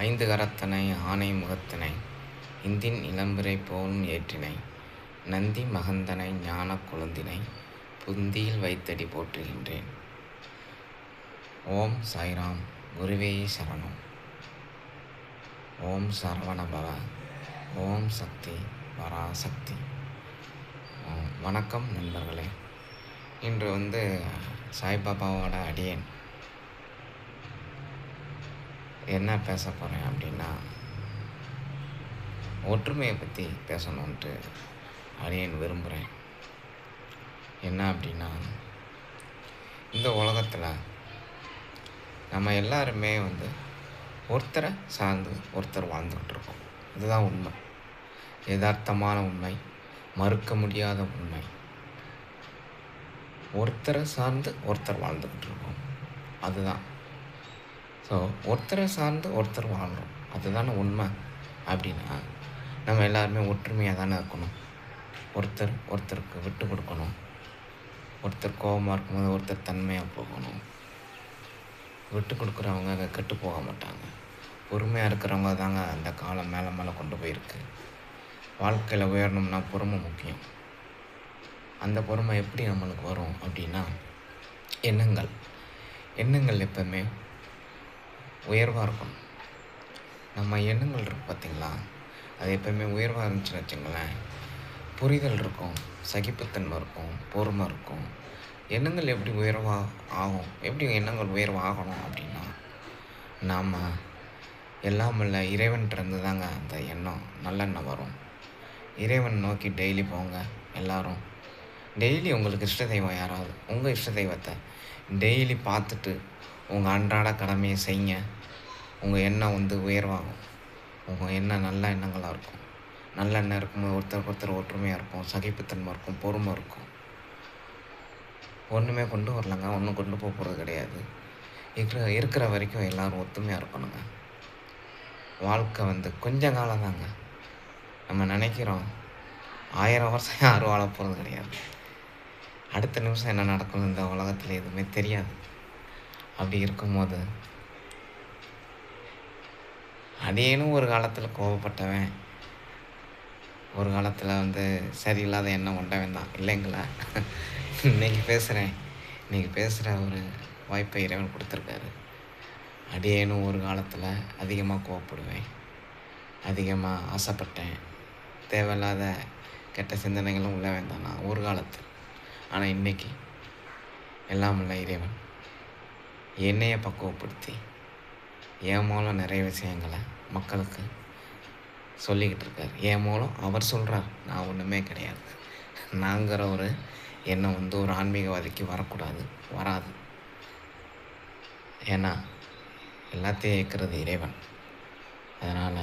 ஐந்து கரத்தனை ஆனை முகத்தினை இந்தின் இளம்பிறை போலும் ஏற்றினை நந்தி மகந்தனை ஞானக் கொழுந்தினை புந்தியில் வைத்தடி போற்றுகின்றேன். ஓம் சாய்ராம். குருவே சரணம். ஓம் சரவணபவ. ஓம் சக்தி பராசக்தி. வணக்கம் நண்பர்களே. இன்று சாய்பாபாவோட அடியேன் என்ன பேச போகிறேன் அப்படின்னா, ஒற்றுமையை பற்றி பேசணுன்ட்டு அடியேன் விரும்புகிறேன். என்ன அப்படின்னா, இந்த உலகத்தில் நம்ம எல்லாருமே ஒருத்தரை சார்ந்து ஒருத்தர் வாழ்ந்துக்கிட்டு இருக்கோம். இதுதான் உண்மை, யதார்த்தமான உண்மை, மறுக்க முடியாத உண்மை. ஒருத்தரை சார்ந்து ஒருத்தர் வாழ்ந்துக்கிட்டு இருக்கோம், அதுதான். ஸோ ஒருத்தரை சார்ந்து ஒருத்தர் வாழ்கிறோம், அதுதானே உண்மை. அப்படின்னா நம்ம எல்லாருமே ஒற்றுமையாக தானே இருக்கணும். ஒருத்தர் ஒருத்தருக்கு விட்டு கொடுக்கணும். ஒருத்தர் கோபமாக இருக்கும்போது ஒருத்தர் தன்மையாக போகணும். விட்டு கொடுக்குறவங்க கெட்டு போக மாட்டாங்க. பொறுமையாக இருக்கிறவங்க தாங்க அந்த காலம் மேலே மேலே கொண்டு போயிருக்கு. வாழ்க்கையில் உயரணும்னா பொறுமை முக்கியம். அந்த பொறுமை எப்படி நம்மளுக்கு வரும் அப்படின்னா, எண்ணங்கள் எப்பவுமே உயர்வாக இருக்கணும். நம்ம எண்ணங்கள் இருக்கு பார்த்திங்களா, அது எப்போயுமே உயர்வாக இருந்துச்சுன்னு வச்சுங்களேன், புரிதல் இருக்கும், சகிப்புத்தன்மை இருக்கும், பொறுமை இருக்கும். எண்ணங்கள் எப்படி உயர்வாக ஆகும்? எப்படி எண்ணங்கள் உயர்வாகணும் அப்படின்னா, நாம் எல்லாம் இல்லை இறைவன்கிட்டருந்து தாங்க அந்த எண்ணம் நல்லெண்ணம் வரும். இறைவன் நோக்கி டெய்லி போங்க எல்லோரும். டெய்லி உங்களுக்கு இஷ்ட தெய்வம் யாராவது, உங்கள் இஷ்ட தெய்வத்தை டெய்லி பார்த்துட்டு உங்கள் அன்றாட கடமையை செய்யுங்க. உங்கள் எண்ணம் உயர்வாகும். உங்கள் எண்ணம் நல்ல எண்ணங்களாக இருக்கும். நல்ல எண்ணம் இருக்கும்போது ஒருத்தருக்கு ஒருத்தர் ஒற்றுமையாக இருக்கும், சகிப்புத்தன்மை இருக்கும், பொறுமை இருக்கும். ஒன்றுமே கொண்டு வரலங்க, ஒன்றும் கொண்டு போக போகிறது கிடையாது. இருக்கிற வரைக்கும் எல்லோரும் ஒத்துமையாக இருக்கணுங்க. வாழ்க்கை கொஞ்ச காலம் தாங்க. நம்ம நினைக்கிறோம் 1000 வருஷம் யாரும் வாழ போகிறது கிடையாது. அடுத்த நிமிஷம் என்ன நடக்கணும் இந்த உலகத்தில் எதுவுமே தெரியாது. அப்படி இருக்கும்போது அடியேனும் ஒரு காலத்தில் கோபப்பட்டவன், ஒரு காலத்தில் சரியில்லாத எண்ணம் கொண்டவன் தான் இல்லைங்களா? இன்றைக்கி பேசுகிற ஒரு வாய்ப்பை இறைவன் கொடுத்துருக்காரு. அடியேனும் ஒரு காலத்தில் அதிகமாக கோவப்படுவேன், அதிகமாக ஆசைப்பட்டேன், தேவையில்லாத கெட்ட சிந்தனைகளும் உள்ள வேண்டாம் நான் ஒரு காலத்தில். ஆனால் இன்றைக்கி எல்லாம் உள்ள இறைவன் என்னையை பக்குவப்படுத்தி என் மூலம் நிறைய விஷயங்களை மக்களுக்கு சொல்லிக்கிட்டு இருக்கார். என் மூலம் அவர் சொல்கிறார், நான் ஒன்றுமே கிடையாது. நாங்கிற ஒரு எண்ணம் ஒரு ஆன்மீகவாதிக்கு வரக்கூடாது, வராது. ஏன்னா எல்லாத்தையும் இயக்கிறது இறைவன். அதனால்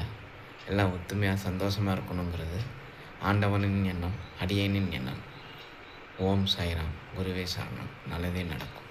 எல்லாம் ஒத்துமையாக சந்தோஷமாக இருக்கணுங்கிறது ஆண்டவனின் எண்ணம், அடியேனின் எண்ணம். ஓம் சாய்ராம். குருவே சரணம். நல்லதே நடக்கும்.